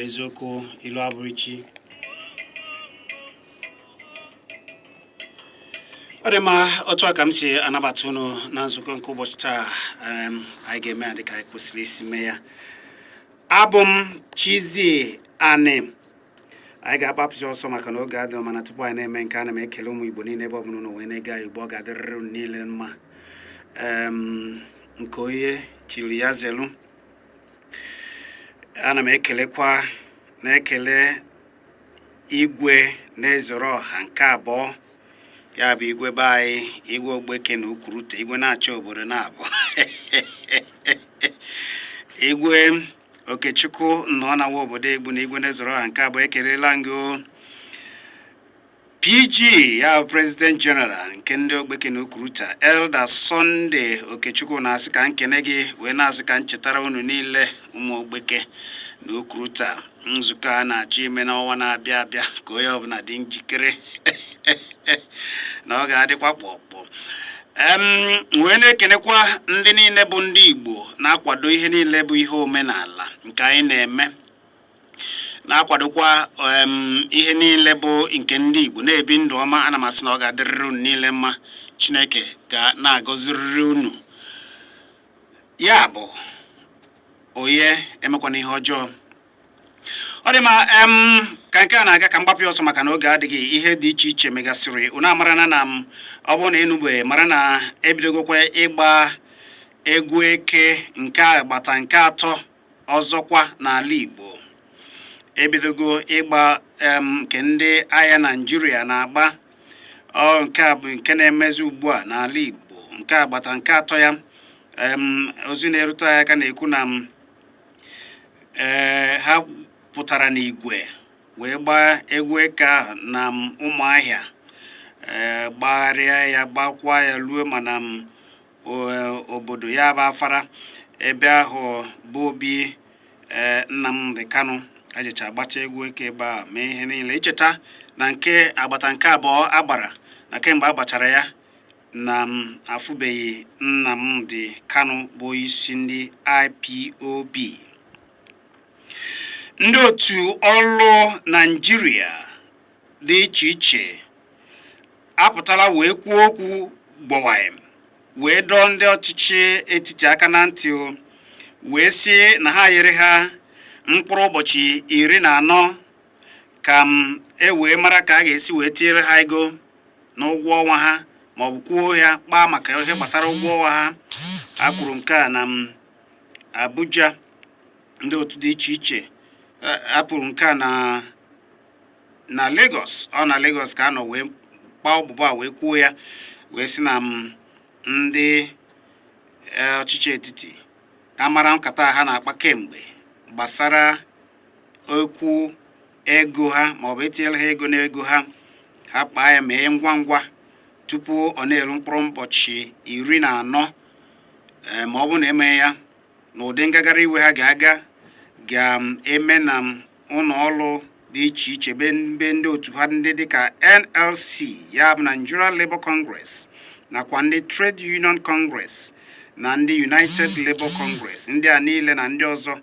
eziokwu ilu abụrịchi. Ọ dị mma otu a ka m si anabata unu na nzukọ nke ụbọchị taa. Anyị ga-eme ya dịka anyị kwesịrị isi mee ya. Abụ m Chizzy Ani. Anyị ga-agbapụsị ọsọ maka na oge adịghị, mana tupu anyị na-eme nke ana m ekele ụmụ Igbo niile ebe ọ bụla wee na-ege anyị ugbu ọ ga-adịrịrị unu niile mma. Nke onye chiri ya zelu. Ana m ekelekwa na-ekele igwe na-ezoro ọha nke abụọ, ya bụ igwe be anyị, igwe Ogbeke na Ukwurute, igwe na-achọ obodo na-abụ igwe Okechukwu nọ na obodo Egbu na igwe na-ezoro ọha nke abụọ. Ekelela ngị PG, ya President General nke ndị Ogbeke na Ukwurute, Elder Sunday Okechukwu, na-asị ka nkene gị wee na-asị ka nchetara unu niile ụmụ Ogbeke na Ukwurute nzukọ a na-achọ ime n'ọnwa na-abịa abịa ka onye ọbụla dị njikere na ọ ga-adịkwa kpọkpọ. Wee na-ekenekwa ndị niile bụ ndị Igbo na-akwado ihe niile bụ ihe omenala nke anyị na-eme, na-akwadokwa ihe niile bụ nke ndị Igbo na-ebi ndụ ọma. Ana m asị na ọ ga-adịrịrị unu niile mma, Chineke ga na-agọzirịrị unu. Ya bụ onye emekwana ihe ọjọọ. Ọ dị ma ka nke a na-aga ka mgbapụ ọsọ maka na oge adịghị. Ihe dị iche iche megasịrị. Unu amara na ọ bụrụ na enugbe mara na ebidogokwa ịgba egwu eke nke agbata nke atọ ọzọkwa n'ala Igbo. Ebidogo ịgba nke ndị agha Naịjirịa na-agba nke a bụ nke na-emezi ugbu a n'ala Igbo, nke agbata nke atọ ya. Ozi na-erute aka na-ekwu na ha pụtara n'igwe wee gbaa egwu eke ahụ na Ụmụahịa, gbagharịa ya gbakwa ya luo mana obodo ya bụ Afara, ebe ahụ bụ obi Nnamdi Kanu. Ejicha agbacha egwu eke ebe a mee ihe niile. Icheta na nke agbata nke abụọ agbara na kemgbe agbachara ya na afụbeghị Nnamdi Kanu bụ isi ndị IPOB. Ndị otu ọrụ Naịjirịa dị iche iche apụtala wee kwuo okwu gbọwaim wee dọọ ndị ọchịchị etiti aka na ntị, wee sị na ha nyere ha mkpụrụ ụbọchị 14 ka wee mara ka a ga-esi wee tinyere ha ego n'ụgwọ ọnwa ha, ma ọ bụ kwuo ya kpaa maka ihe gbasara ụgwọ ọnwa ha. A kwuru nke a na Abuja. Ndị otu dị iche iche apụrụ nke a na Lagos. Ọ na Lagos ka a nọ wee kpaa ọbụbụ a wee kwuo ya, wee sị na ndị ọchịchị etiti amara nkata ha na-akpa kemgbe gbasara okwu ego ha, ma ọ bụ etinyela ha ego n'ego ha, ha kpaa ya mee ngwa ngwa tupu ọ na-eru mkpụrụ ụbọchị 14. Ma ọ bụ na eme ya n'ụdị ngagharị iwe ha ga-eme na ụlọ ọrụ dị iche iche be ndị otu ha ndị dịka NLC, ya bụ Nigeria Labour Congress, nakwa ndị Trade Union Congress na ndị United Labour Congress. Ndị a niile na ndị ọzọ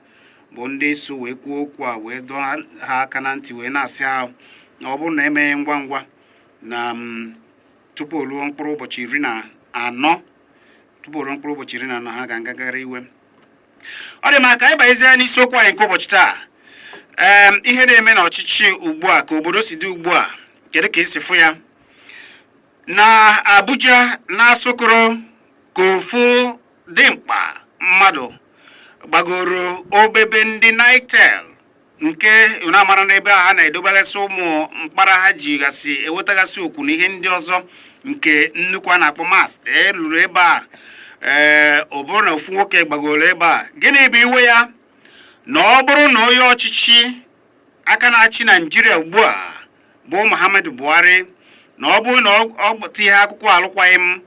bụ ndị so wee kwuo okwu a wee dọọ ha aka na ntị wee na-asị ahụ na ọ bụrụ na emeghị ngwa ngwa na tupu o ruo mkpụrụ ụbọchị 14 ha ga-agagharị iwe. Ọ dị maka anyị banyezie n'isiokwu anyị nke ụbọchị taa. Ihe na-eme n'ọchịchị ugbu a, ka obodo si dị ugbu a, kedu ka esi fụ ya? Na Abuja na Sokoro ka ofu dimkpa mmadụ gbagoro obebe ndị Nitel nke na-amara n'ebe ha na-edobegasị ụmụ mkpara ha ji gasị ewetagasị okwu na ihe ndị ọzọ nke nnukwu a na-akpọ mast eluru ebe a. Ọ bụrụ na ofu nwoke gbagoro ebe a, gịnị bụ iwe ya? Na ọ bụrụ na onye ọchịchị aka na-achị Naịjirịa ugbu a bụ Muhammadu Buhari, na ọ bụrụ na ọ gbata ihe akwụkwọ alụkwaghịm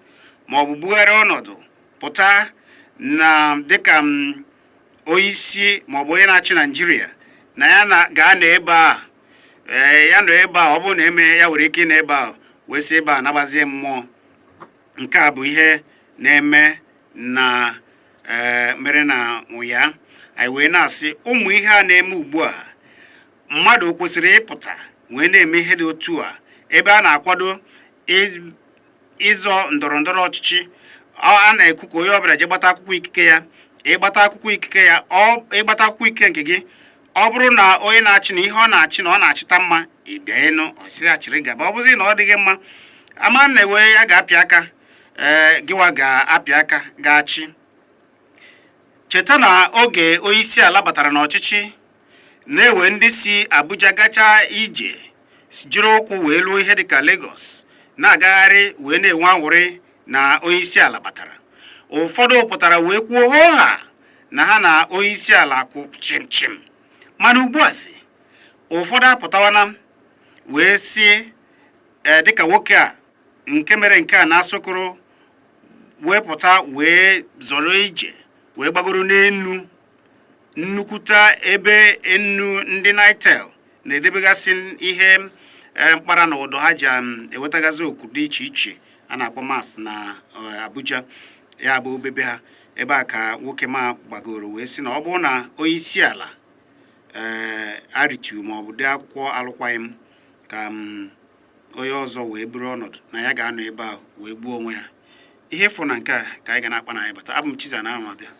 ma ọ bụ bugharị ọnọdụ pụta na dịka onye isi ma ọ bụ onye na-achị Naịjirịa, na ya ga-anọ ebe a, ya nọ ebe a, ọ bụrụ na eme ya nwere ike ịnọ ebe a wee si ebe a nabazie mmụọ. Nke a bụ ihe na-eme na mere na ụya. Anyị wee na-asị ụmụ ihe a na-eme ugbu a mmadụ kwesịrị ịpụta wee na-eme ihe dị otu a ebe a na-akwado ịzọ ndọrọndọrọ ọchịchị. A na-ekwu ka onye ọbụla je gbata akwụkwọ ikike ya, ịgbata akwụkwọ ikike ya, ịgbata akwụkwọ ikike nke gị. Ọ bụrụ na onye na-achị na ihe ọ na-achị na ọ na-achịta mma, ị bịa ịnụ ọsị ya chịrị gaba. Ọ bụzi na ọ dịghị mma, ama na-ewe ya ga-apịa aka, gịwa ga-apịa aka ga-achị. Cheta na oge onye isi ala batara n'ọchịchị, na-ewe ndị si Abuja gacha ije jiri ụkwụ wee luo ihe dịka Lagos, na-agagharị wee na-enwe anwụrị na onye isi ala batara. Ụfọdụ pụtara wee kwuo ha na ha na onye isi ala kwụ chim chim. Mana ugbuazi ụfọdụ apụtawana wee si dịka nwoke a nke mere nke a na Asokoro wee pụta wee zọrọ ije wee gbagoro n'enu nnukwuta ebe enu ndị Nitel na-edebegasị ihe mkpara na ụdọ ha ji ewetagazi oku dị iche iche a na-akpọ mas na Abuja, ya bụ obebe ha. Ebe a ka nwoke ma gbagoro wee sị na ọ bụrụ na onye isi ala aritu ma ọ bụ dị akwụkwọ alụkwaghịm ka onye ọzọ wee buru ọnọdụ na ya ga-anọ ebe ahụ wee gbuo onwe ya. Ihe fụ na nke a ka anyị ga na-akpa na anyị bata. Abụ m Chizana Amabia.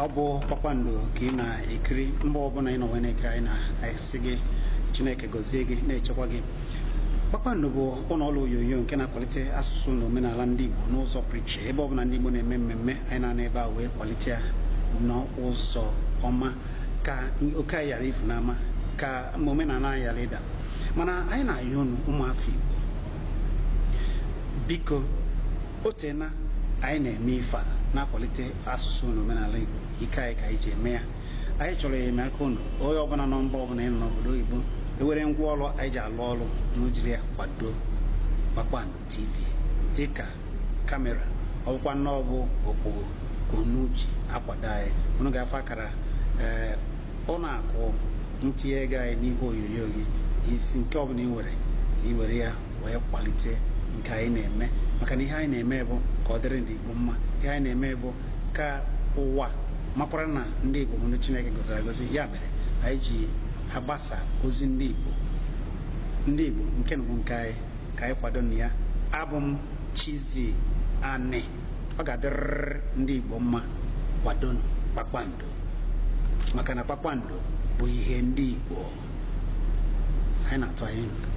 Ọ bụ Kpakpando ka ị na-ekiri mgbe ọbụla ị nọ wee na-ekiri anyị na-asị gị Chineke gọzie gị na-echekwa gị. Kpakpando bụ ụlọ ọrụ onyonyo nke na-akwalite asụsụ na omenala ndị Igbo n'ụzọ pụrụ iche. Ebe ọbụla ndị Igbo na-eme mmemme, anyị na-anọ ebe a wee kwalite ya n'ụzọ ọma ka oke anyị ghara ifu n'ama, ka omenala anyị ghara ịda. Mana anyị na-ayọ unu ụmụafọ Igbo, biko otena anyị na-eme ife a na-akwalite asụsụ na omenala Igbo. Ike anyị ka anyị ji eme ya. Anyị chọrọ enyemaka unu. Onye ọbụla nọ mba ọbụla ịnọ n'obodo oyibo ewere ngwa ọrụ anyị ji alụ ọrụ n'ojiri ya kwado Kpakpando TV dịka kamera, ọbụkwa nnọọ okpogho ka unu ji akwado anyị. Unu ga-afọ akara ụlọ akụ ntinye ego anyị n'ihe onyonyo gị. Isi nke ọbụla ị were ya wee kwalite nke anyị na-eme, maka na ihe anyị na-eme bụ ka ọ dịrị ndị Igbo mma. Ihe anyị na-eme bụ ka ụwa makwara na ndị Igbo bụ ndị Chineke gọziri agọzi. Ya mere anyị ji agbasa ozi ndị Igbo nke bụ nke anyị ka anyị kwado na ya. Abụ m Chizzy Ani. Ọ ga-adịrịrị ndị Igbo mma. Kwadonu Kpakpando, maka na Kpakpando bụ ihe ndị Igbo. Anyị na-atụ anyị ndụ.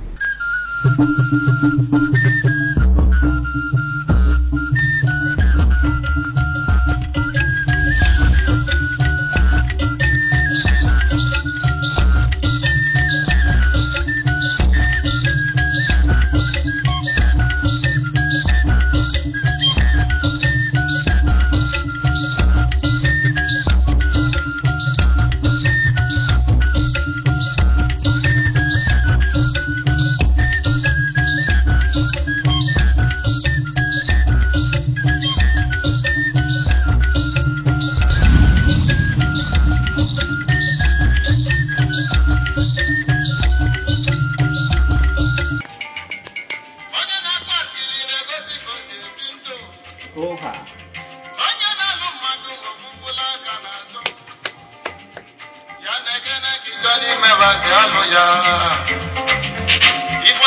If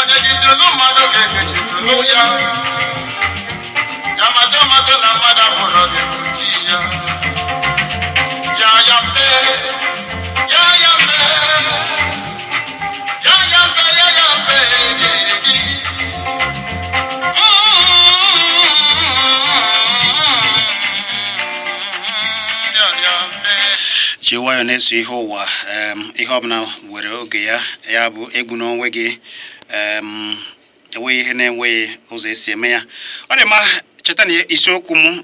tolu mmadụ ga-ekenye tolu ya yamatomato na mmadụ abụrụ ga-ebuti ya ya ya mbe ya ya mbe ya ya mbe ya ya mbe gị ya ya mbe ji nwayọ na-eso ihe ụwa ihe ọbụla were oge ya ya bụ egwu n'onwe gị enweghị ihe na-enweghị ụzọ esi eme ya ọ dị mma cheta na isiokwu m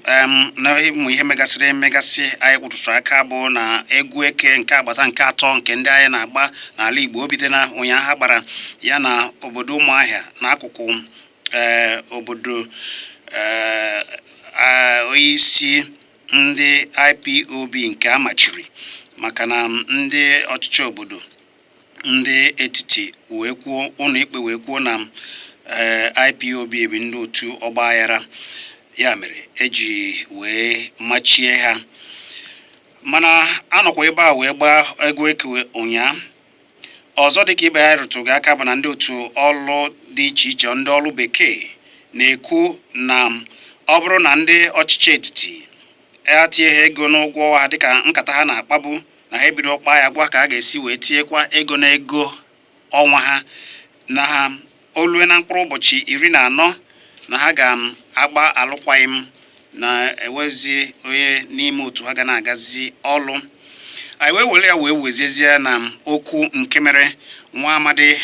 na ịmụ ihe megasị anyị kwụtụtụ aka bụ na egwu eke nke agbata nke atọ nke ndị anyị na-agba n'ala Igbo o bidoro na ụnyaahụ ha gbara ya na obodo Ụmụahịa n'akụkụ obodo onyeisi ndị IPOB nke a machiri maka na ndị ọchịchị obodo ndị etiti wee kwuo ụlọ ikpe wee kwuo na IPOB bụ ndị otu ọgba aghara ya mere eji wee machie ha mana anọkwa ebe a wee gbaa egwu eke ụnyaahụ ọzọ dịka ibe ya rụtụrụ aka bụ na ndị otu ọlụ dị iche iche ndị ọlụ bekee na-ekwu na ọ bụrụ na ndị ọchịchị etiti atinye ha ego n'ụgwọ ha dịka nkata ha na-akpabu na ha ebido ọkpa ya gwa ka a ga-esi wee tinyekwa ego na ego ọnwa ha na ha olue na mkpụrụ ụbọchị 14 na ha ga-agba alụkwaghịm na ewezi onye n'ime otu ha ga na-agazi ọlụ anyị wee were ya wee wezezie na okwu nke mere nwa amadi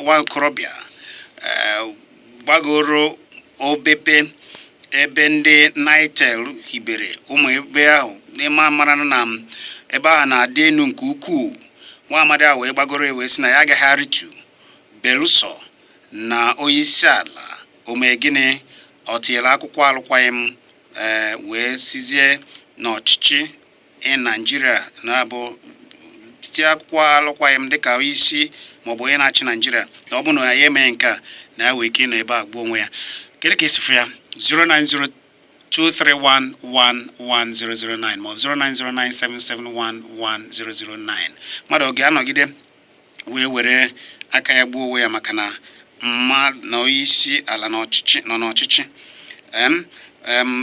nwa okorobịa gbagoro obepe ebe ndị Nitel hibere ụmụ ebe ahụ n'ime amara na ebe ahụ na-adị enu nke ukwuu nwa amadi ahụ wee gbagoro wee sị na ya agaghị arịtu belụsọ na onyeisi ala omegịnị ọ tinyere akwụkwọ alụkwaghịm wee sizie n'ọchịchị Nigeria na-abụ tie akwụkwọ alụkwaghịm dịka onyeisi maọbụ onye na-achị Nigeria na ọ bụ na ya eme nke a na ya wee ike nọ ebe a gbuo onwe ya kedu ka esi ya 09023111009 maọbụ 09097711009 mmadụ oge anọgide wee were aka ya gbuo onwe ya maka na mmadụ na onyeisi ala n'ọchịchị nọ n'ọchịchị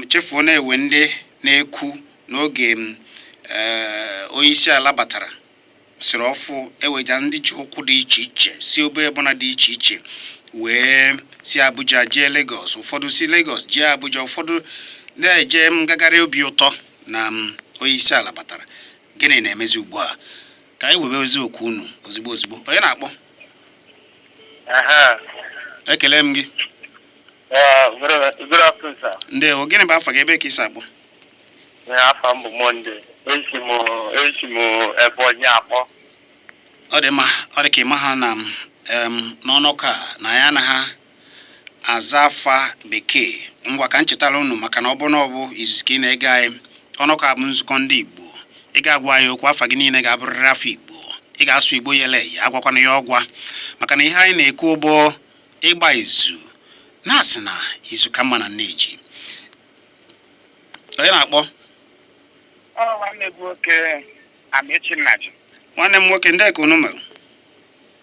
chefuo na-ewe ndị na-ekwu n'oge onyeisi ala batara siri ọfụ eweja ndị ji okwu dị iche iche si obe ebona dị iche iche wee si Abuja jee Lagos ụfọdụ si Lagos jee Abuja ụfọdụ na-eje ngagharị obi ụtọ na onyeisi ala batara gịnị na-emezi ugbu a ka anyị webe ozi okwu unu ozigbo onye na-akpọ ekele m gị Good afternoon, sir. ndewo gịnị bụ afọ gị ebe ka isi akpọ Afọ m bụ Monde. Esi m Ebonyi akpọ. ọ dị mma ọ dị ka ịma ha na n'ọnọkọ a na ya na ha aza afa bekee ngwa ka nchetara unu maka na ọ bụrụ na ọ bụ izizi ka ị na-ege anyị ọnọkọ a bụ nzukọ ndị Igbo ị ga-agwa anyị okwu afa gị niile ga-abụrịrị afọ Igbo ị ga-asụ Igbo yele ya agwakwana ya ọgwa maka na ihe anyị na-ekwu bụ ịgba izu na-asị na izu ka mma na nneji onye na-akpọ nwanne m nwoke Amechi Nnaji. nwanne m nwoke ndị ka unu mere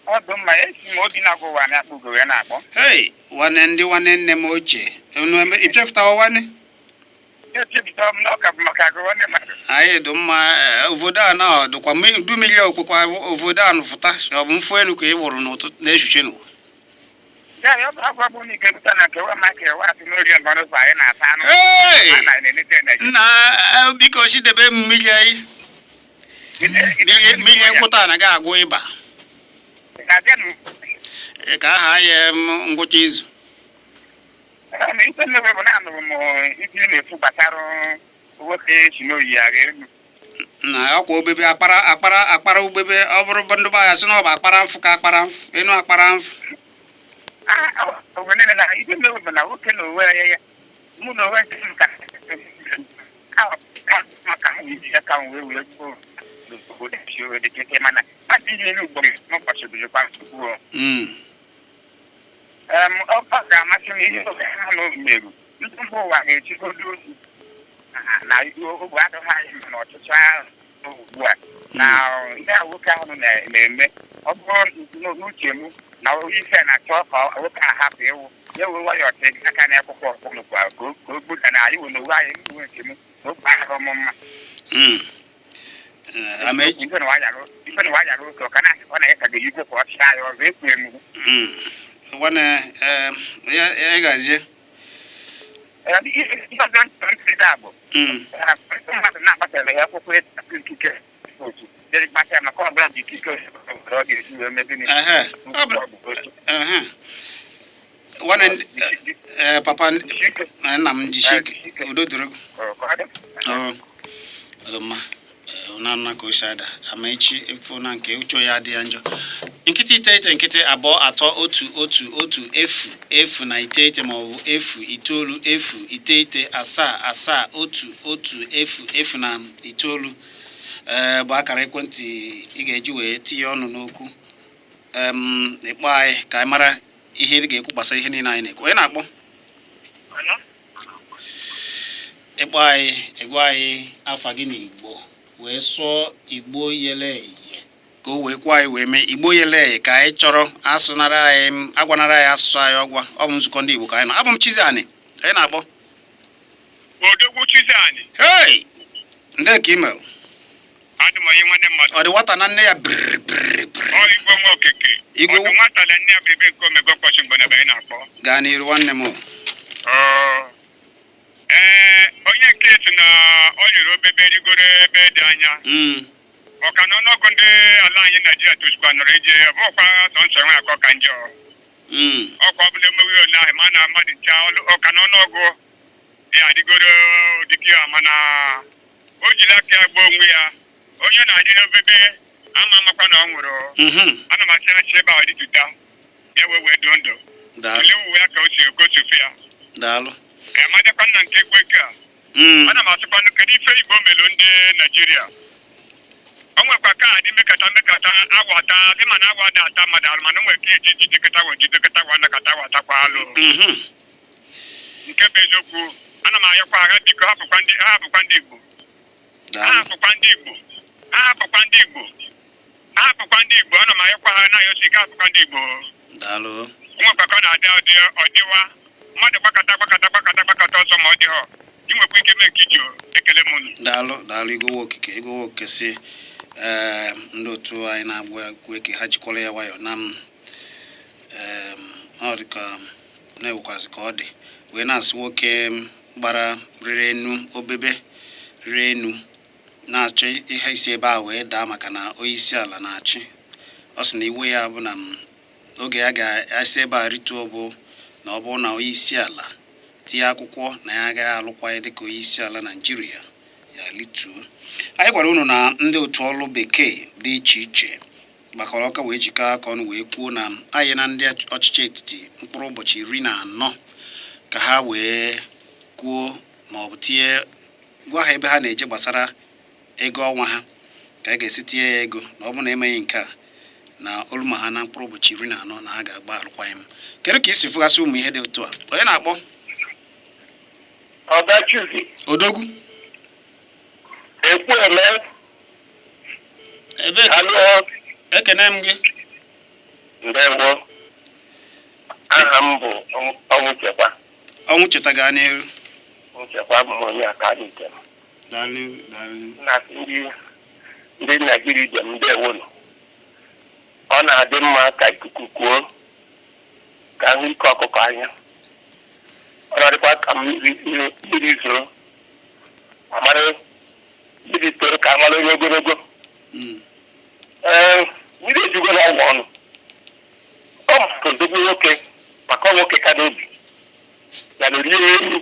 Ọ dị mma esi m obi na-agụwa na akpụgo ya na-akpọ. hei nwanne nne m ochie unu ipịafụtawa nwanne Echebita m n'ọka bụ maka agụwa ndị mmadụ. anyị dị mma obodo a na dụkwa du mmiri okwekwa obodo a fụta ọ bụ mfu enu ka ị wụrụ n'ụtụtụ na-echiche n'ụwa Ya ọ bụ agwa bụ na ike pụta na nkewa maka ewe asị n'ori ọgọrọ ụzọ anyị na-ata anụ. na biko chidebe mmiri anyị mmiri nkwụta anaghị agwụ ịba ka aha ya ngwụcha izu Ife nnewe bụ na anụrụ m ibi na-efu gbasara nwoke si n'oyi ya elu. na ọkwa obebe akpara ubebe ọ bụrụ ndị be ya sị na ọ bụ akpara mfụ ka akpara mfụ enu akpara mfụ Owenene na ife nnewe bụ na nwoke na onwe ya mụ na onwe nke m ka maka ha iji ya ka m wee kwuo n'obodo si owe dị keke mana adị ihe n'ugbo n'ụbọchị bụjikwa nsogbu ọ ga-amasị m ihe oge ha na meru ndị mba ụwa ga-ejigodo ozi na ogbe adịghị anyị n'ọchịchị ahụ ugbu a na ihe a nwoke ahụ na-eme ọ bụrụ n'uche m na ise na-achọ ka nwoke a hapụ ịwụ ya wee nwayọọ tee aka n'akwụkwọ ọkpụnụkwa ka o gbuta na anyị were nwe anyị nwe nke m na okpe ahụ ọmụma ife na wanyara oke ọka na-asịkwa na ya ka ga-eyigwe ka ọ chịa ya ọzọ ekwe emugbu ya gazie ihe ọzọ ntị bụ mmadụ na-akpatara ya akwụkwọ ịtapụ ikike otu dịrị kpata maka ọ bụla dị ikike ọ ga-esi wee mebe papa nna m jishik udo dịrị ọdụmma na ka o si ada ama echi efu na nke uche ya adị ya njọ nkịtị iteghete nkịtị abụọ atọ otu efu na iteghete maọbụ efu itoolu efu iteghete asaa otu efu na itoolu bụ akara ekwentị ị ga-eji wee tinye ọnụ n'okwu ịkpọ anyị ka anyị mara ihe ị ga-ekwu gbasara ihe niile anyị na-ekwu onye na-akpọ ịkpọ anyị ịgwa anyị afa gị n'Igbo wee sụọ Igbo yele eye ka o wee kwuo anyị wee mee Igbo yele eye ka anyị chọrọ asụnara anyị agwanara anyị asụsụ anyị ọgwa ọ bụ nzukọ ndị Igbo ka anyị nọ abụ m Chizani onye na-akpọ Odogwu Chizani hey ndị ka email adị m onye nwanne mmadụ ọ dị nwata na nne ya Igwe nwa okeke Igwe nwata na nne ya bụ ebe nke omego ụbọchị mgbe na ebe anyị na-akpọ gaa n'iru nwanne m onye nke si na ọ yiri obebe rigoro ebe dị anya ọka na ọnụọgụ ndị ala anyị Naijiria tochikwa nọrọ eje ọbụkwa sọnsọ nwe akọ ka njọ ọkwa ọbụla emewe ole ahụ ma na mmadụ ncha ọka na ọnụọgụ ya adịgoro dịka ya mana o jiri aka ya gbuo onwe ya onye na-adị n'obebe ama amakwa na ọ nwụrụ ana m asị achị ebe ahụ dịtụta ya wee doo ndụ ile uwe ya ka o si egosofe ya daalụ amadịkwa nna nke egwu eke a ana m asịkwanụ kedu ife Igbo melu ndị Naijiria o nwekwa kaadị mekata awata dị mana awa dị ata mmadụ alụ mana o nwere ka eji jidekọta wa nakata watakwa alụ nke bụ eziokwu ana m ayọkwa agha biko hapụkwa ndị Igbo hapụkwa ndị Igbo ana m ayọkwa ha na-ayọsi ka hapụkwa ndị Igbo daalụ o nwekwa ka ọ na-adị ọdịwa mmadụ gbakọta ọsọ ma ọ dị họ inwekwa ike mee nke iji ekele m unu daalụ igowe okike si ndị otu anyị na-agba egwu eke ha jikwara ya nwayọ na ọ dị ka na-ewukwazị ka ọ dị wee na-asị nwoke gbara rere enu na-achọ ihe isi ebe a wee daa maka na onye isi ala na-achị ọ sị na iwe ya bụ na oge ya ga-asị ebe a rituo bụ na ọ bụrụ na onye isi ala tinye akwụkwọ na ya agaghị alụkwa ya dịka onye isi ala Naịjirịa ya lituo anyị gwara unu na ndị otu ọrụ bekee dị iche iche gbakọrọ ọka wee jikọọ aka ọnụ wee kwuo na anyị na ndị ọchịchị etiti mkpụrụ ụbọchị 14 ka ha wee kwuo ma ọ bụ gwa ha ebe ha na-eje gbasara ego ọnwa ha ka a ga-esi tinye ya ego na ọ bụ na emeghị nke a na oluma ha na mkpụrụ ụbọchị 14 na ha ga-agba alụkwaghịm kedu ka isi fụgasị ụmụ ihe dị otu a onye na-akpọ Odogwu Ekwueme ebe ekene m gị ndewo aha m bụ ọnwụ cheta gaa n'iru nchekwa bụ onye aka n'ikem daalụ na ndị Naijiria ijem ndewo ọ na-adị mma ka ikuku kuo ka ahụ ike ọkụkọ anya ọ na-adịkwa ka mmiri zoro amara mmiri toro ka amara onye ogologo mmiri ejugo na ọgwụ ọnụ ọ maka Odogwu nwoke maka nwoke ka n'obi ya na orie elu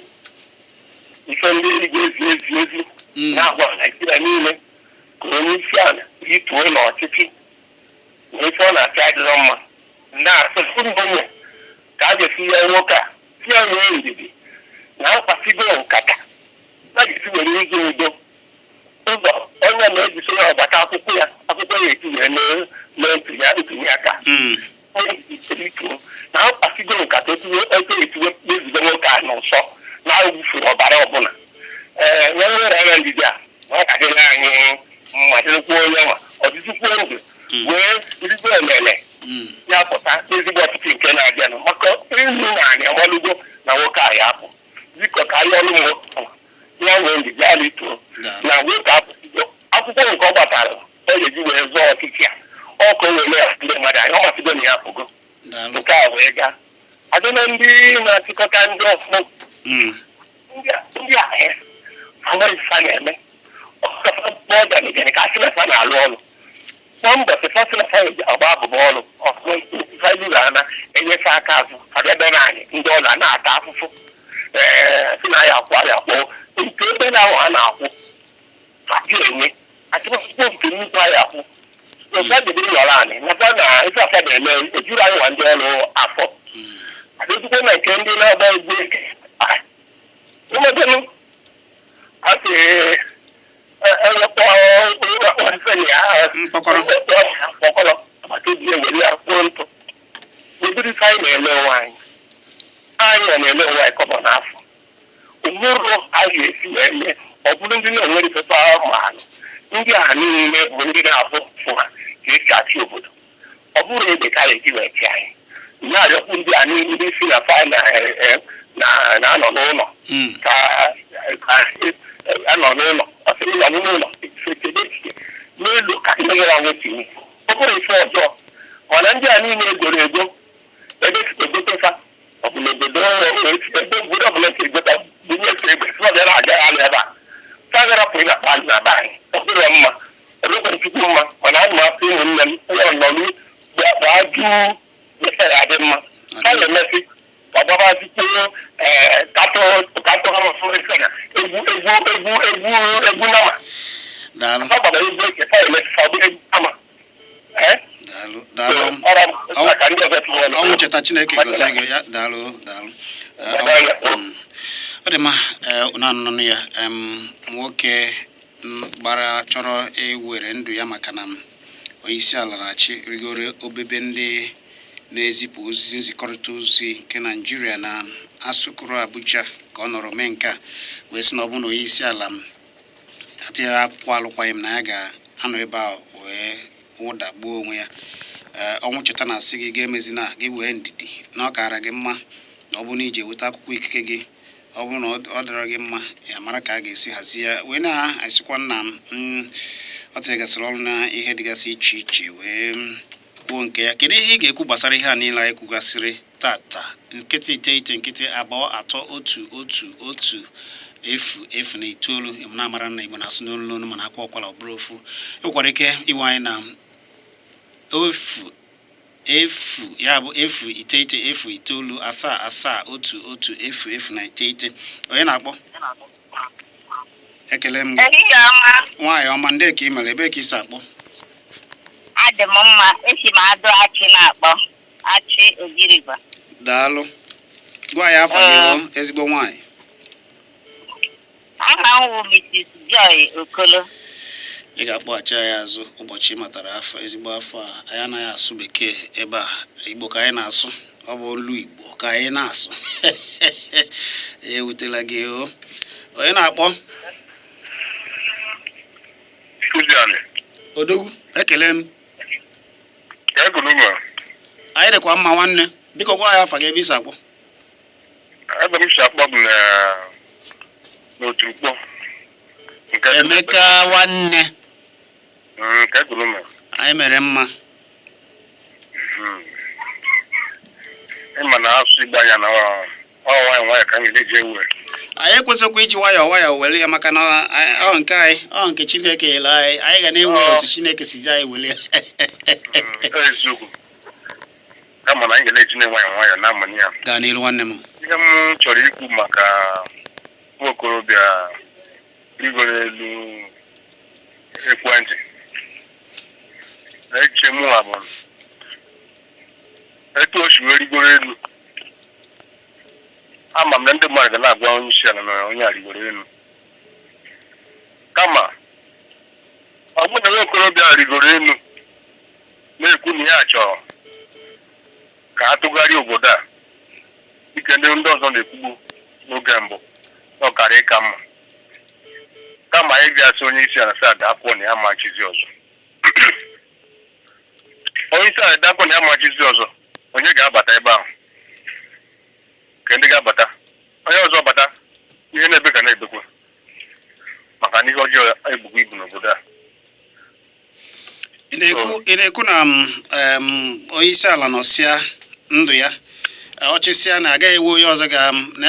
ife ndị igwe ezi na-agwa Naijiria niile ka onye isi ala rituo n'ọchịchị na ife ọ na-apịa adịrọ mma na-asụsụ mbụ ka a ga-esi ya nwoke a tie nwee ndidi na mkpasigo nkata na ga-esi were ụzọ udo ụzọ onye na-ejisi ya ọgbata akwụkwọ ya eji wee mee ntụnye aka onye ituo na mkpasigo nkata otu etiwe ezigo nwoke a n'ụsọ na-awụfuru ọbara ọbụla nwe nwere anya ndidi a na ọkadịrị anyị mma dịrịkwa onye nwa ọdịzikwuo ndụ wee rizgo emele ya pụta ezigbo ọchịchị nke na-abịanụ maka ịlụ naanị amalụgo na nwoke a ya apụ biko ka anyị ọlụ nwoke ya nwee ndidi ala ito na nwoke apụgo akwụkwọ nke ọ gbatara ọ ga-eji wee zụọ ọchịchị a ọkụ were ya ndị mmadụ anyị ọ masịgo na ya apụgo nke a wee gaa adịna ndị na-achịkọta ndị ọfụ ndị ahịa fa na-eme ọganigen ka asịnafa na-alụ ọrụ mbọsị fasịnafa agba abụba ọrụ ọfụrụ ana enyefe aka azụ abịabịa anyị ndị ọrụ a na-ata afụfụ si na ya akwụ arịa kpọọ nke ebe na ahụ a na-akwụ faji enye achịkọsịkpọ nke nnukwu anyị akwụ ọsadịbiri nọrọ anyị nakwa na ife afa na-eme ejuru anyị nwa ndị ọrụ afọ adịzikwa na nke ndị na-agba egwu eke ụmụdenu asị mkpọkọrọ maka eji ewere ya kwụọ ntụ ụdịrị ife anyị na-ele onwe anyị na-ele onwe anyị kọbọ n'afọ ụmụrụ a ga-esi wee mee ọ bụrụ ndị na-enwere ifefe maalụ ndị a niile bụ ndị na-abụ fụ ha ka esi achị obodo ọ bụrụ ebe ka eji wee chi anyị na-arịọkwu ndị a niile ndị si na fa na-anọ n'ụlọ ka anọ n'ụlọ ọsịrị nọ n'ụlọ fechebe echiche n'elu ka ndị nwere anwụ tinye ọ bụrụ ife ọjọọ mana ndị a niile egoro ego ebe egotefa ọ bụ n'obodo ebe obodo ọbụla si egota bunye efe egbe si ọbịa na-agagharị ebe a sagarapụ na kpa na be anyị ọ bụrụ mma ọdụkwa chukwu mma mana ana m afọ ụmụnne m ụlọ nọrụ gbaa juu mesara adị mma ka na-emesi ọgbabazikwo katọ hamafụresana egwu nama agbara egwu eke fa emesifa ọ bụrụ egwu nama ọnwụ cheta Chineke gozie gị ya daalụ ọ dị mma ụnanụnụ ya nwoke gbara chọrọ iwere ndụ ya maka na onyeisi ala na-achị rigoro obebe ndị na-ezipụ ozi nzikọrịta ozi nke Naịjirịa na asụkụrụ Abuja ka ọ nọrọ mee nke a wee sị na ọ bụ na onyeisi ala atịghị akwụkwọ alụkwaghịm na ya ga-anọ ebe a wee wụdagbuo onwe ya. Ọnwụ cheta na-asị gị ga-emezi na gị wee ndidi na ọ kaara gị mma na ọ bụ na iji eweta akwụkwọ ikike gị ọ bụ na ọ dịrọ gị mma ya mara ka a ga-esi hazie ya wee na-asịkwa nna ọ tịgasịrị ọrụ na ihe dịgasị iche iche wee kwuo nke ya. Kedu ihe ị ga-ekwu gbasara ihe a niile anyị kwugasịrị tata nkịtị 9 nkịtị 2 3 1 1 0 na amara na Igbo na-asụ n'olu n'olu mana akwa ọkwala ọbụrụ ofu enwekwara ike iwe anyị na ya bụ 0 9 0 9 7 7 1 1 0 9. onye na-akpọ ekele m nwaanyị ọma ndị ka ị mere ebe ka isi akpọ adị m mma esi m adụ achị na-akpọ achị Ogirigba. Daalụ gwa ya afọ gị ezigbo nwaanyị. Aha m wụ Mrs. Joy Okolo. Ị ga-akpọghachi ya azụ ụbọchị ị matara afọ ezigbo afọ a. Anyị anaghị asụ bekee ebe a, Igbo ka anyị na-asụ, ọ bụ olu Igbo ka anyị na-asụ. Ewutela gị o. Onye na-akpọ? Odogwu ekele m. Anyị dịkwa mma nwanne, biko gwa ya afa gị ebe isi akpọ. Ebe m si akpọ bụ n'Oturukpọ. Emeka nwanne. Nke Guluma. Anyị mere mma. Ịma na asụ Igbo anya na nwayọ ka anyị na-eji ewe. Anyị ekwesịkwa iji nwayọọ were ya maka na ọ nke anyị, ọ nke Chineke ele anyị, anyị ga na-ewe otu Chineke sizi anyị were ya. Eziokwu. Kama na anyị ga-eji nwayọọ na amani ya. Gaa n'ilu nwanne m. Ihe m chọrọ ikwu maka nwa okorobịa rigoro elu ekwentị. Eche mụ abụ etu o si wee rigoro elu. Ama m na ndị mmadụ ga na-agwa onye isi ala na onye a rigoro elu. Kama ọ bụ na nwa okorobịa rigoro elu na-ekwu na ya chọrọ ka atụgharịa obodo a dịka ndị ọzọ na-ekwugbu n'oge mbụ ọ kara ịka mma kama anyị ga-asị onye isi ala sị ada akwụkwọ na ya machizi ọzọ. Onye onye isi ala dakwa na ya machizi ọzọ onye ga-abata ebe ahụ ka ndị ga-abata onye ọzọ bata ihe na-ebe ka na-ebekwa maka na ihe ọjọọ ebugo ibu n'obodo a ị na-ekwu na onye isi ala nọsịa ndụ ya ọchịsịa na agaghị ewe onye ọzọ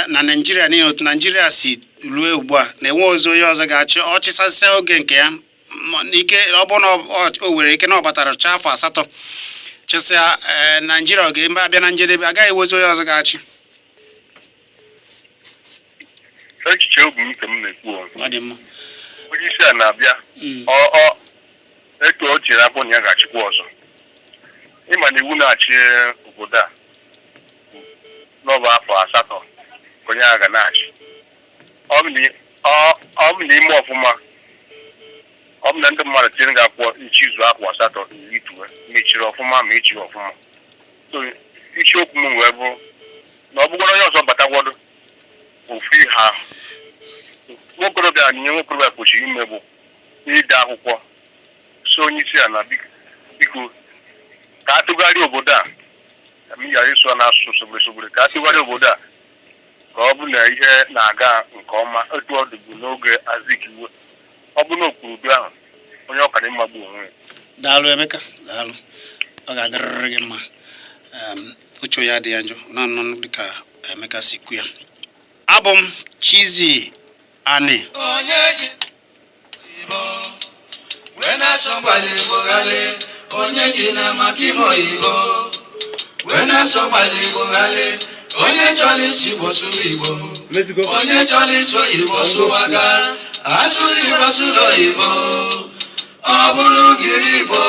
na Naịjirịa niile otu Naịjirịa si ruo ugbu a na-enwe ozi onye ọzọ ga-achị ọchịsasịa oge nke ya n'ike ọ bụrụ na o were ike na ọ batara cha afọ 8 chịsịa Naịjirịa oge mgbe abịa na njedebe agaghị ewe ozi onye ọzọ ga-achị echiche obi m nke m na-ekwu ọ dị mma onye isi a na-abịa etu o chere abụ na ya ga-achịkwa ọzọ ịma na iwu na-achị obodo a n'ọba afọ 8 ka onye a ga na-achị ọ bụ na ime ọfụma ọ bụ na ndị mmadụ tinyere ga-akwụ ichizu afọ 8 ituwe mechiri ọfụma ma echighị ọfụma so isiokwu m wee bụ na ọ bụgwara onye ọzọ batagwado ofu ihe ahụ nwokorobịa na ihe nwokorobịa kwesịrị ime bụ ide akwụkwọ so onye isi a na biko ka atụgharị obodo a ghara ịsụ n'asụsụ sogbere ka atụgharị obodo a ka ọ bụ na ihe na-aga nke ọma etu ọ dịbu n'oge Azikiwe ọ bụ na okwurudu ahụ onye ọkara ịmagbu onwe ya. Daalụ Emeka, daalụ. Ọ ga-adịrịrị gị mma. Uche ya dị ya njọ na dịka Emeka si kwu ya. Abụ m Chizzy Ani. Onye ji Igbo wee na-asọgbali Igbo ghali onye ji na maka ime oyibo wee na-asọgbali Igbo ghali onye chọrọ isi Igbo sụrụ Igbo onye chọrọ iso Igbo sụwaga asụrụ Igbo sụrụ oyibo ọ bụrụ gịrị Igbo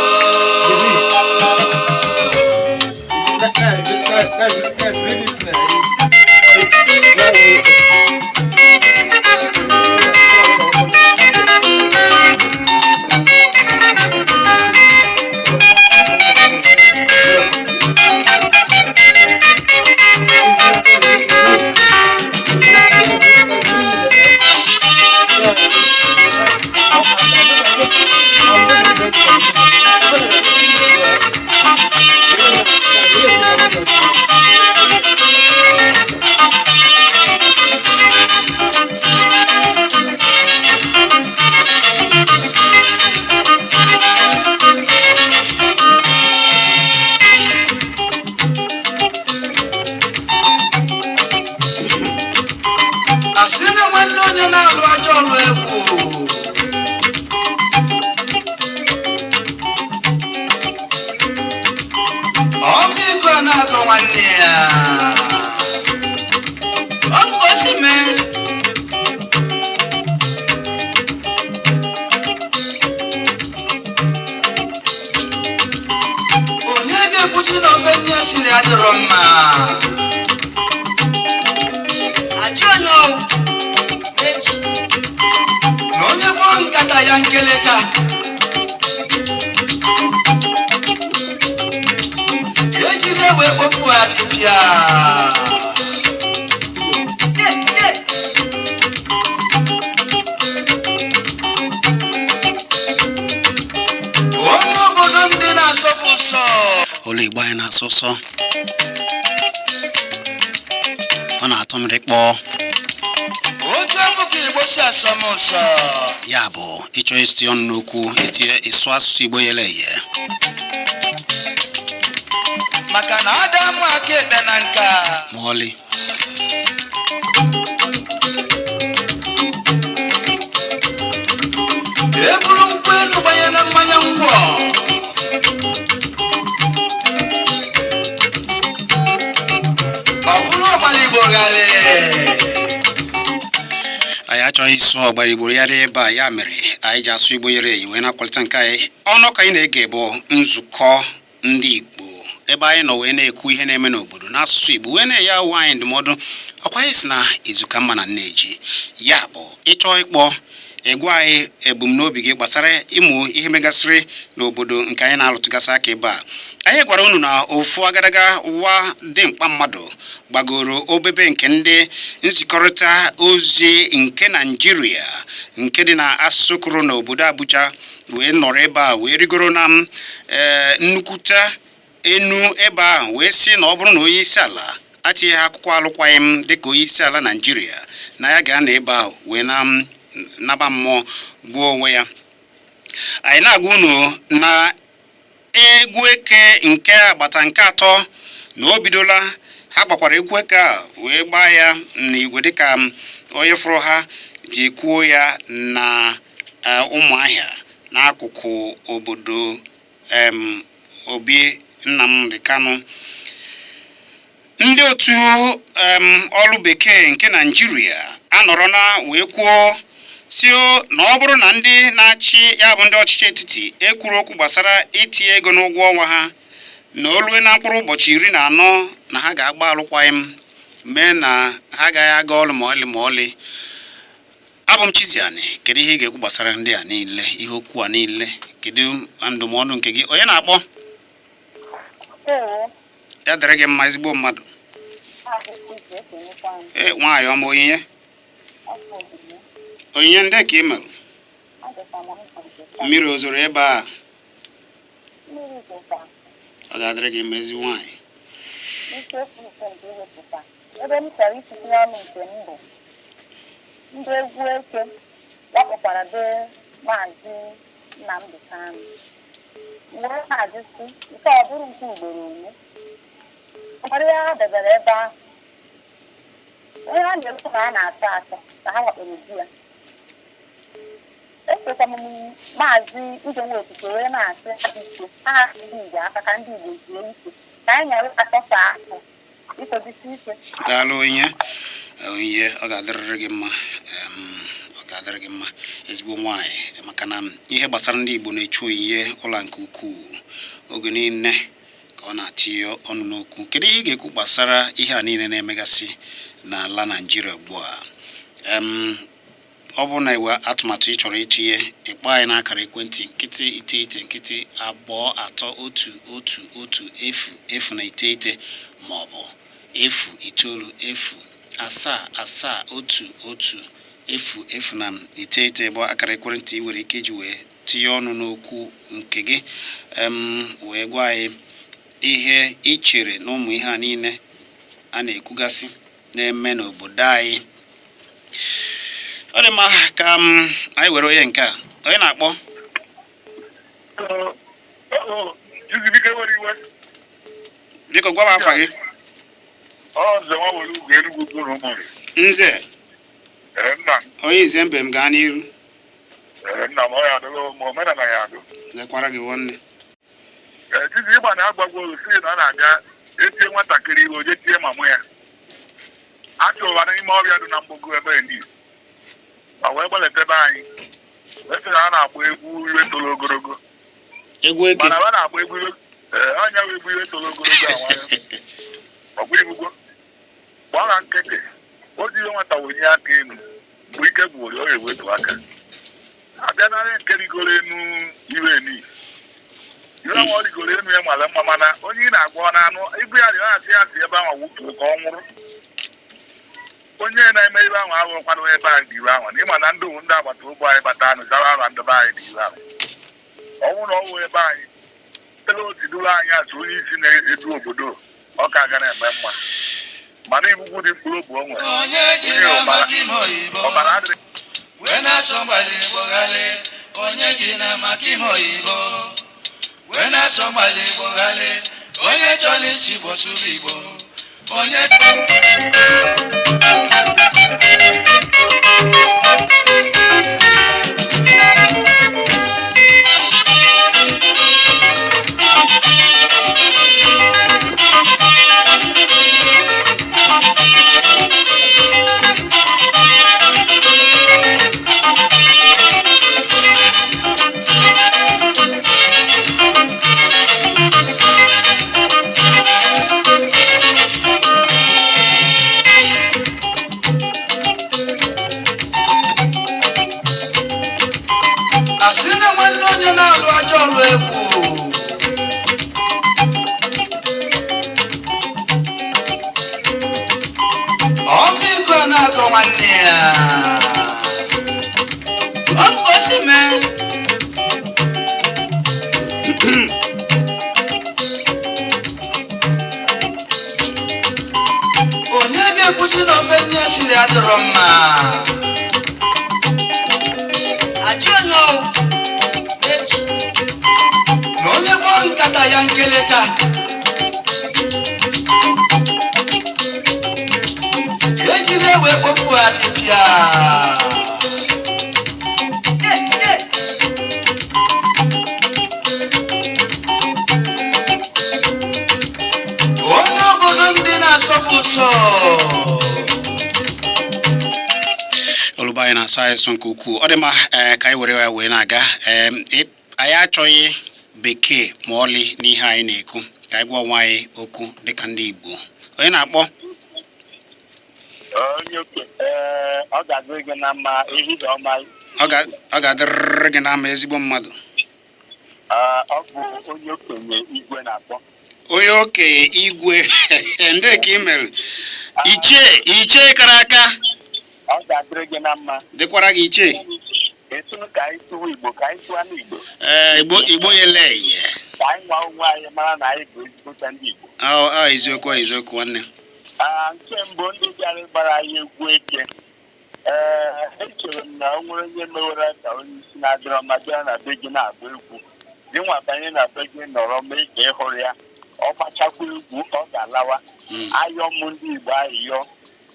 ọ na-atọ m rịkpọ ya bụ ịchọ isi ọnụ n'okwu itinye ịsụ asụsụ Igbo yele eye maka na Adamu aka ekpe na nka ma ọlị eburu nkwụ elu banye na mmanya ngwọ anyị achọghị ịsụ ọgbara Igbo ya ebe a ya mere anyị ji asụ Igbo yere eyi wee na-akwalite nke anyị ọnụ ka anyị na-ege bụ nzukọ ndị Igbo ebe anyị nọ wee na-ekwu ihe na-eme n'obodo n'asụsụ Igbo wee na-enye ahụ anyị ndụmọdụ ọkwa anyị si na izuka mma na Nneji ya bụ ịchọ ịkpọ egwu anyị ebumnobi gị gbasara ịmụ ihe megasịrị n'obodo nke anyị na-alụtụgasị aka ebe a anyị gwara unu na ofu agadaga ụwa dị mkpa mmadụ gbagoro obebe nke ndị nzikọrịta ozi nke Naịjirịa nke dị na Asokoro n'obodo Abuja wee nọrọ ebe a wee rigoro na nnukwute enu ebe ahụ wee sị na ọ bụrụ na onye isi ala atinye ha akwụkwọ alụkwaghịm dịka onye isi ala Naịjirịa na ya ga-anọ ebe ahụ wee naba mmụọ gbuo onwe ya. Anyị na-agwa unu na egwu eke nke agbata nke atọ na o bidola. Ha gbakwara egwu eke a wee gbaa ya n'igwe dịka onye fụrụ ha ji kwuo ya na Ụmụahịa n'akụkụ obodo Obi Nnamdi Kanu. Ndị otu ọrụ bekee nke Naịjirịa anọrọ na wee kwuo si na ọ bụrụ na ndị na-achị ya bụ ndị ọchịchị etiti ekwuru okwu gbasara itinye ego n'ụgwọ ọnwa ha na olue na mkpụrụ ụbọchị 14 na ha ga-agba alụkwaghịm mee na ha agaghị aga ọlụ ma ọlị ma ọlị. Abụ m Chiziani, kedu ihe ị ga-ekwu gbasara ndị a niile, ihe okwu a niile? Kedu ndụmọdụ nke gị? Onye na-akpọ? Ya dịrị gị mma, ezigbo mmadụ. Nwaanyị ọma, Onyinye ndị ka ị merụ? Mmiri ozoro ebe a? Ọ ga-adịrị gị mma, ezi nwaanyị. Ebe m chọrọ itinye ọnụ nke m bụ ndị egwu eke wakpọkwara be Maazị Nnamdi Kanu. Mgbe ọ na-ajụsị nke ọ bụrụ nke ugboro ole ọbara ya ha debere ebe ahụ, onye ha na-ekwu na a na-atọ atọ ka ha wakporo di ya. Echekwa m Maazị Ijenwe Okike wee na-asị ike ha hapụ ndị Igbo aka ka ndị Igbo zuo ike ka anyị nyere atọsa ahụ ikodisi ike. Daalụ Onyinye, ọ ga-adịrịrị gị mma, ọ ga-adịrị gị mma ezigbo nwaanyị, maka na ihe gbasara ndị Igbo na-echu Onyinye ụlọ nke ukwuu oge niile ka ọ na-atinye ọnụ n'okwu. Kedu ihe ị ga-ekwu gbasara ihe a niile na-emegasị n'ala Naịjirịa ugbu a? Ọ bụrụ na iwe atụmatụ ị chọrọ itinye, ịkpọ anyị n'akara ekwentị nkịtị 99 ma ọ bụ 09079110019 bụ akara ekwentị ị nwere ike iji wee tinye ọnụ n'okwu nke gị, wee gwa anyị ihe ị chere na ụmụ ihe a niile a na-ekwugasị na-eme n'obodo anyị. Ọ dị mma ka anyị were onye nke a. Onye na-akpọ? Biko gwa m afa gị. Nze. Onye Nze mbe m gaa n'iru. Lekwara gị nwanne. Chizi ịgba na-agbagwo si na ọ na-abịa etie nwatakịrị iwe oje tie mama ya. Achọwara n'ime ọbịa dị na mgbogo ebe ndị ma wee gbalete ebe anyị wee sị na a na-agba egwu iwe toro ogologo. Egwu eke? Mana a na-agba egwu iwe anya wee egwu iwe toro ogologo awanya ọgwụ igwugwo gbara nkịtị o jiri nwata wenye aka elu mgbe ike gwụrụ o ewetu aka abịa narị nke rigoro enu iwe eni iwe nwa ọ rigoro enu ya mara mma, mana onye ị na-agwa n'anụ igwu ya dị asị ya si ebe ahụ wutuo ka ọ nwụrụ. Onye na-eme ibe ahụ ahụkwado ebe anyị dị iwe ahụ n'ịma na ndị agbata obi anyị bata anụ zara ara ndị be anyị dị iwe ahụ. Ọnwụ na ọnwụ ebe anyị ele otu duru anyị asụ onye isi na-edu obodo ọ ka ga na-eme mma, mana igbugbu dị mkpụrụ obi o nwere ọbara adịrị wee na-asọ mgbali Igbo ghale onye ji na maka ime oyibo wee na-asọ mgbali Igbo ghale onye chọrọ isi Igbo sụrụ Igbo onye adịrọmma ajụọnụ na onye kpọọ nkata ya nkeleta ejiri ewe kpopụ apịpịa onye obodo ndị na-asọpụ ụsọ Olubaya na sayensị nke ukwuu ọ dị mma ka anyị were ya wee na-aga anyị achọghị bekee ma ọlị n'ihe anyị na-ekwu ka anyị gwa onwe anyị okwu dịka ndị Igbo onye na-akpọ ọ ga-adịrị gị na mma ehihie ọma ọ ga-adịrịrị gị na mma ezigbo mmadụ ọ bụ onye okenye igwe na-akpọ onye okenye igwe ndị ka ị mere ichie kara aka ọ ga-adịrị gị na mma dịkwara gị ichie esunu ka anyị tụwa Igbo ka anyị tụwa n'Igbo Igbo yele ihe ka anyị nwa onwe anyị mara na anyị bụ ezigbo ndị Igbo eziokwu nwanne nke mbụ ndị bịara ịgbara anyị egwu eke echere m na o nwere onye mewere ka onye isi na-adịrọ ma bịa na be gị na-agba egwu dị nwa banye na be gị nọrọ mee ka ị hụrụ ya ọ gbachakwa egwu ọ ga-alawa ayọ m ndị Igbo ayịyọ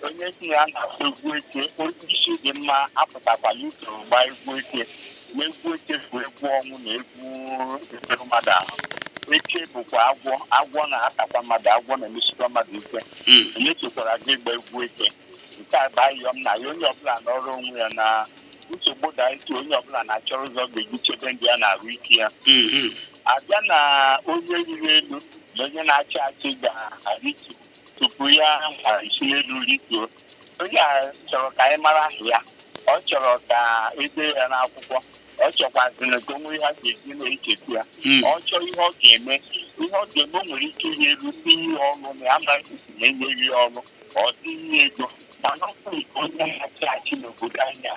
onye si ya na-agba egwu eke isi dị mma apụtakwala usoro gba egwu eke na egwu eke bụ egwu ọnwụ na egwu ekpere mmadụ ahụ eke bụkwa agwọ na-atakwa mmadụ agwọ na-emesikwa mmadụ ike onye chekwara gị ịgba egwu eke nke a bụ ayọ m na ya onye ọbụla n'ọrụ onwe ya na nsogbu da isi onye ọbụla na-achọrọ ụzọ ga-eji chebe ndị ya na-arụ ike ya abịa na onye riri elu na onye na-achị achị ga-arịtu tupu ya isi n'elu rituo onye a chọrọ ka anyị mara aha ya ọ chọrọ ka ede ya n'akwụkwọ ọ chọkwazịrị ka o nwee ihe a ga-eji na-echeta ya ọ chọọ ihe ọ ga-eme o nwere ike ihe elu tinye ọnụ na ya amaghị na-enyeghị ọnụ ọ dịnye ego mana ọ bụrụ ka onye na-achị achị n'obodo anya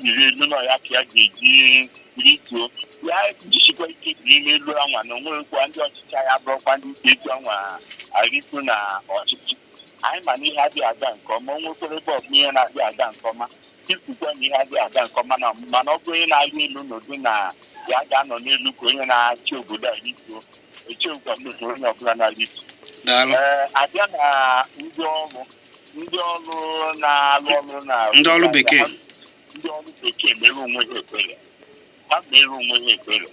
iri elu nọ ya ka ya ga-eji rituo ya jisikwa ike biri n'elu anwa na onwerekwa ndị ọchịchị ya bụrụkwa ndị ike eji anwa arịtu na ọchịchị anyị ma na ihe adịghị aga nke ọma o nwekwara ebe ọbụ ihe na-adịghị aga nke ọma ikwukwa na ihe adịghị aga nke ọma mana ọ bụ onye na-arị elu n'ụdị na ya ga-anọ n'elu ka onye na-achị obodo a rituo echekwa mmefu onye ọbụla na-arịtu abịa na ndị ọrụ na-alụ ọrụ na ndị ọrụ bekee mere onwe ha ekpere ha mere onwe ha ekpere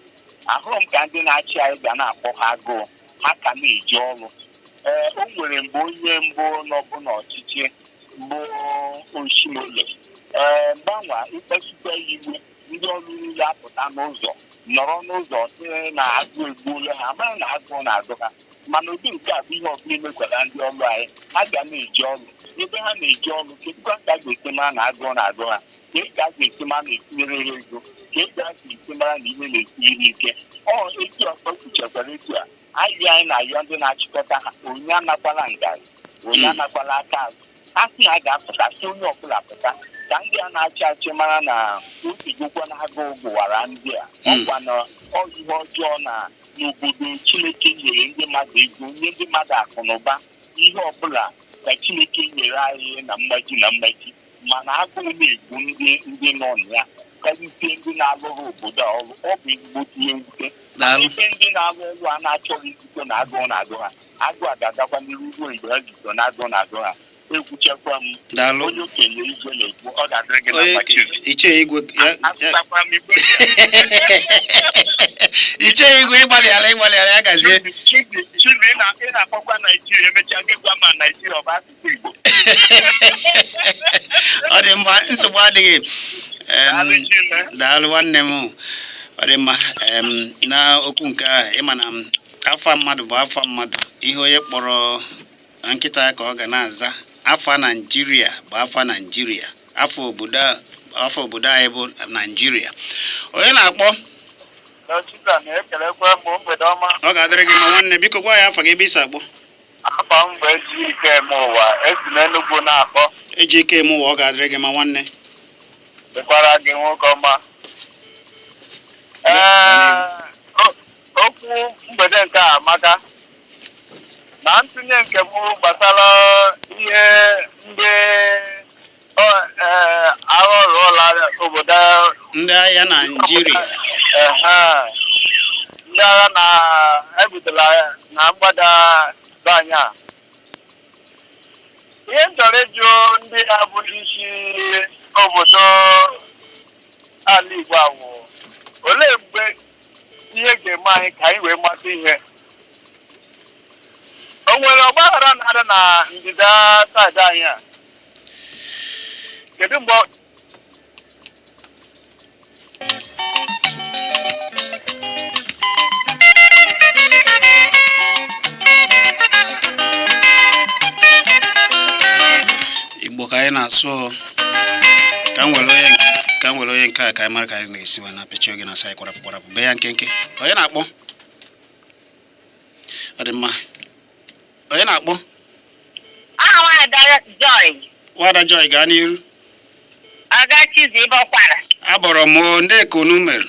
ahụrụ m ka ndị na-achị anyị ga na-akpọ ha agụụ ha ka na-eji ọrụ o nwere mgbe onye mbụ n'ọbụ n'ọchịchị bụ Oshimole gbanwa ikpesite ya iwu ndị ọrụ niile apụta n'ụzọ nọrọ n'ụzọ na agụ egbuola ha amaghị na agụụ na-agụ ha mana ụdị nke a bụ ihe ọbụla emekwara ndị ọrụ anyị ha ga na-eji ọrụ ebe ha na-eji ọrụ kedụkwa ka a ga-esi mara na agụụ na-agụ ha ka ị ga-esi mara na etinyere ha ego ka ị ga-esi mara na ihe na-esi ihe ike etu ọkpọ kpuchekwara etu a anyị na-ayọ ndị na-achịkọta ha onye anakwala ngazi onye anakwala aka azụ ha sị na a ga-apụta si onye ọbụla pụta ka ndị a na-achị achị mara na otegokwa na agụụ gụwara ndị a ọkwa na ihe ọjọọ na n'obodo Chineke nyere ndị mmadụ ego nye ndị mmadụ akụ na ụba ihe ọbụla ka Chineke nyere anyị na mmaji mana agụụ na-egbu ndị nọ na ya karịsịa ndị na-alụrụ obodo a ọrụ ọ bụ ezigbo ihe mwute ebe ndị na-alụ ọrụ a na-achọghị izito na agụụ na-agụ ha agụụ a ga-agakwa n'iru ugbo mgbe ha zito na agụụ na-agụ ha ekwuchekwa m onye okenye igwe na-ekwu ọ ga-adịrị gị na Ichie Igwe Ichie Igwe ịgbalịala ya gazie Chibi ị na-akpọkwa Naijiria emechaa gị gwa ma Naijiria ọ bụ asụsụ Igbo ọ dị mma nsogbu adịghị daalụ nwanne m ọ dị mma na okwu nke a ịma na afa mmadụ bụ afa mmadụ ihe onye kpọrọ nkịta ka ọ ga na-aza afa Naijiria bụ afa Naijiria afọ obodo anyị bụ Naijiria onye na-akpọ ọ ga-adịrị gị ma nwanne biko gwa ya afa gị ebe isi akpọ afọ m bụ Ejike eme ụwa esi n'Enugu na-akpọ Ejike eme ụwa ọ ga-adịrị gị ma nwanne dịkwara gị nwoke ọma okwu mgbede nke a amaka na ntụnye nke m gbasara ihe ndị agha Naịjirịa. Ndị agha na-ebutela na mgbada be anyị a. Ihe m chọrọ ịjụ ndị na-abụ isi obodo ala Igbo awụ, olee mgbe ihe ga-eme anyị ka anyị wee mata ihe? O nwere ọgbaghara na-adị na ndịda saịdị anyị a? Kedu mgbe Igbo ka anyị na-asụ ka m were onye nke a ka anyị mara ka anyị na-esi wee na-apịchi oge na asa anyị kwarapụ be ya nkenke. Onye na-akpọ? Ọ dị mma. Onye na-akpọ? Nwada Joy, gaa n'iru. Abọrọ m ndị ekonu mere.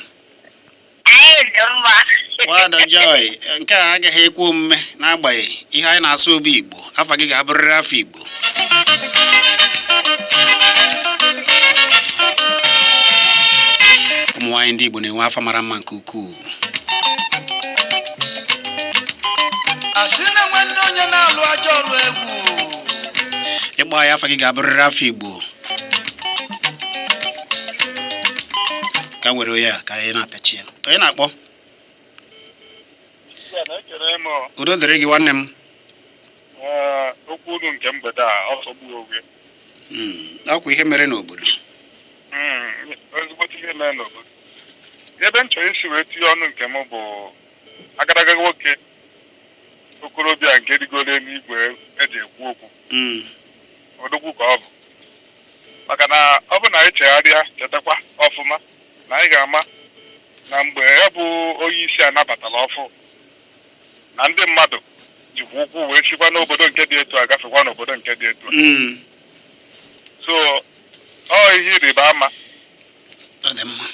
Nwada Joy, nke a agaghị ekwe omume n'agbanyeghị ihe anyị na-asụ obi Igbo. Afọ gị ga-abụrịrị afọ Igbo. Ụmụ nwaanyị ndị Igbo na-enwe afọ mara mma nke ukwuu. Asị na nwanne onye na-alụ ajọ ọrụ egwu. Ịgba ya afọ gị ga-abụrịrị afọ Igbo. Ka m were onye a ka anyị na-apịachi ya. Onye na-akpọ? Udo dịrị gị nwanne m. Okwu unu nke mgbede a ọsọgbu oge. Ọkwa ihe mere n'obodo. Ezigbo ihe mere n'obodo. Ebe m chọrọ isi wee tinye ọnụ nke m bụ agadaga nwoke okorobịa nke rigoro n'igwe eji ekwu okwu. Odogwu ka ọ bụ. Maka na ọ bụ na anyị chegharịa chetakwa ọfụma na anyị ga-ama na mgbe ya bụ onye isi anabatala ọfụ na ndị mmadụ jikwa ụkwụ wee sikwa n'obodo nke dị etu a gafekwa n'obodo nke dị etu a. So ọ ihe ịrịba ama. Ọ dị mma.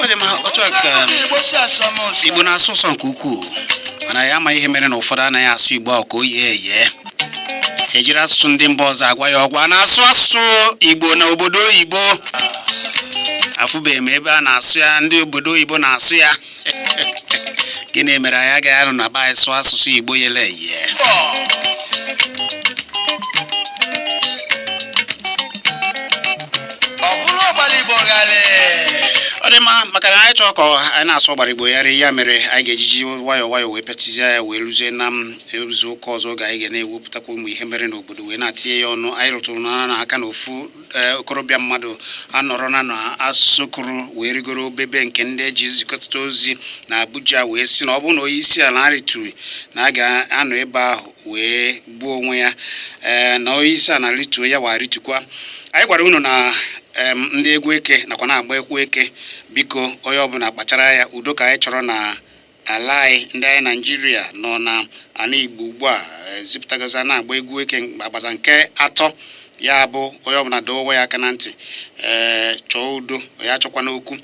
Ọ dị mma, otu a ka Igbo na-asụ ụsọ nke ukwuu, mana ya ama ihe mere na ụfọdụ anaghị asụ Igbo ahụ ka o yie eye. Ejiri asụsụ ndị mba ọzọ agwa ya ọgwa na-asụ asụsụ Igbo na obodo oyibo. Afụbeghị m ebe a na-asụ ya, ndị obodo oyibo na-asụ ya. Gịnị mere anyị agaghị anọ na be anyị sụọ asụsụ Igbo yele eye? Ọ dị mma, maka na anyị chọọ ka anyị na-asụ ọgbara Igbo ya mere anyị ga-ejiji nwayọọ wee pịachizie ya wee ruzie na izu ụka ọzọ oge anyị ga na-ewepụtakwa ụmụ ihe mere n'obodo wee na-atinye ya ọnụ. Anyị rụtụrụ n'aka na ofu okorobịa mmadụ anọrọ na asụsụ kụrụ wee rigoro bebe nke ndị eji ezikọta ozi na Abuja wee si na ọ bụrụ na onye isi ala arịtụrụ na a ga-anọ ebe ahụ wee gbuo onwe ya, na onye isi ala rituo ya wa ritukwa. Anyị gwara unu na ndị egwu eke nakwa na-agba ekwu eke, biko onye ọbụla kpachara ya. Udo ka anyị chọrọ na ala anyị ndị anyị Naịjirịa nọ na ala Igbo ugbu a zipụtagaza na-agba egwu eke agbata nke atọ. Ya bụ onye ọbụla doo onwe ya aka na ntị, chọọ udo, ya achọkwa n'okwu.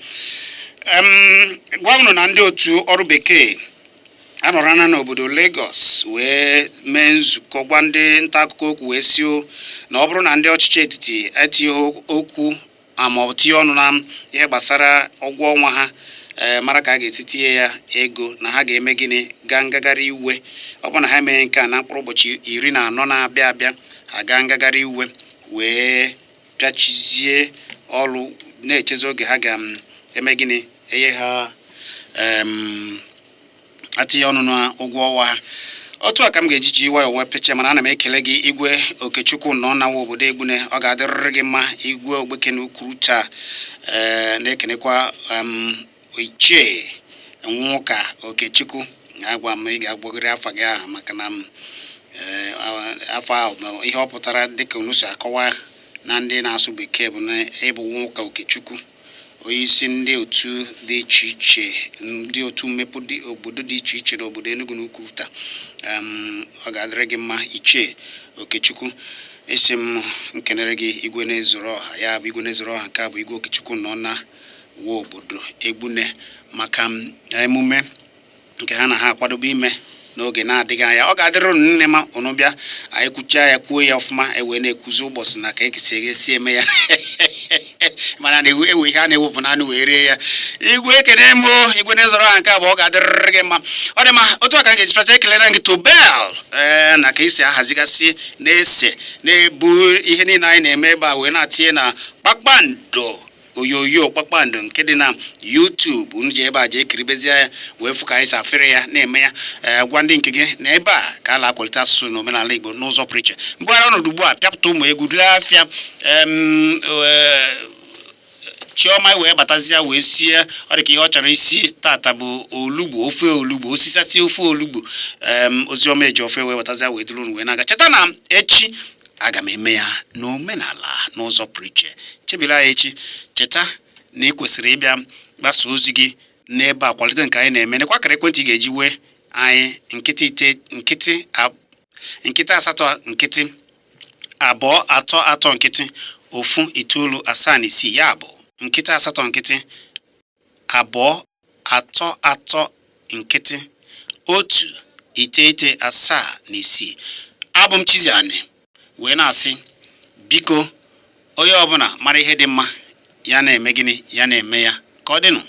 Gwa unu na ndị otu ọrụ bekee anọrọna n'obodo Lagos wee mee nzukọ gwa ndị nta akụkọ okwu wee sio na ọ bụrụ na ndị ọchịchị etiti etinye okwu ma ọ tinye ọnụ na ihe gbasara ụgwọ ọnwa ha, mara ka a ga-esi tinye ya ego, na ha ga-eme gịnị, gaa ngagharị iwe. Ọ bụ na ha emeghe nke a na mkpụrụ ụbọchị 14 na-abịa abịa, ha gaa ngagharị iwe wee pịachizie ọrụ na-echezi oge ha ga-eme gịnị, enye ha atinye ọnụ na ụgwọ ọnwa ha. Otu a ka m ga-ejiji nwayọọ wee pịachie, mana ana m ekele gị Igwe Okechukwu nọ na obodo Egbune. Ọ ga-adịrịrị gị mma Igwe Ogbeke na Ukwu taa. Na-ekenekwa Ichie Nwụka Okechukwu. Agwa m ị ga-agbagoro afa gị ahụ maka na afọ ahụ ihe ọ pụtara dịka unu si akọwa na ndị na-asụ bekee bụ na ịbụ Nwụka Okechukwu, onye isi ndị otu dị iche iche, ndị otu mmepụ obodo dị iche iche n'obodo Enugu na Ukwu taa. Ọ ga-adịrị gị mma Ichie Okechukwu. Esi m nkenere gị Igwe na-ezoro ọha, ya bụ Igwe na-ezoro ọha nke a bụ Igwe Okechukwu nọ na obodo Egbune maka emume nke ha na ha akwadobe ime n'oge na-adịghị anya ọ ga-adịrị nne ma unu bịa anyị kwuchaa ya kwuo ya ọfụma ewee na-ekwuzi ụbọchị na ka esi eme ya mana na-ewe ihe a na-ewepụ naanị wee rie ya igwe ekene m igwe na-ezọrọ ha nke a bụ ọ ga-adịrịrị gị mma ọ dị mma otu aka m ga-ejipacha ekelere gị Tobel na ka esi ahazigasị na-ese na-ebu ihe niile anyị na-eme ebe a wee na-atinye na kpakpando oyoyo kpakpando nke dị na YouTube unu ji ebe a jee kiribezie ya wee fụ ka anyị si afere ya na-eme ya gwa ndị nke gị na ebe a ka a na-akwalite asụsụ na omenala Igbo n'ụzọ pụrụ iche mgbara ọnọdụ ugbu a pịapụta ụmụ egwu rie afịa Chioma wee batazie wee sie ọ dị ka ihe ọ chọrọ isi tata bụ olugbo ofe olugbo osisasi ofe olugbo Oziọma eji ofe wee batazie wee duru unu wee na-aga cheta na echi aga m eme ya n'omenala n'ụzọ pụrụ iche chebila ya echi cheta na ị kwesịrị ịbịa gbasa ozi gị n'ebe a kwalite nke anyị na-eme nekwa akara ekwentị ị ga-eji wee anyị nkịtị asatọ nkịtị 233 nkịtị 196 ya bụ nkịtị asatọ nkịtị 233 nkịtị 197 abụ m Chiziani wee na-asị biko onye ọbụla mara ihe dị mma ya na-eme gịnị ya na-eme ya ka ọ dịnụ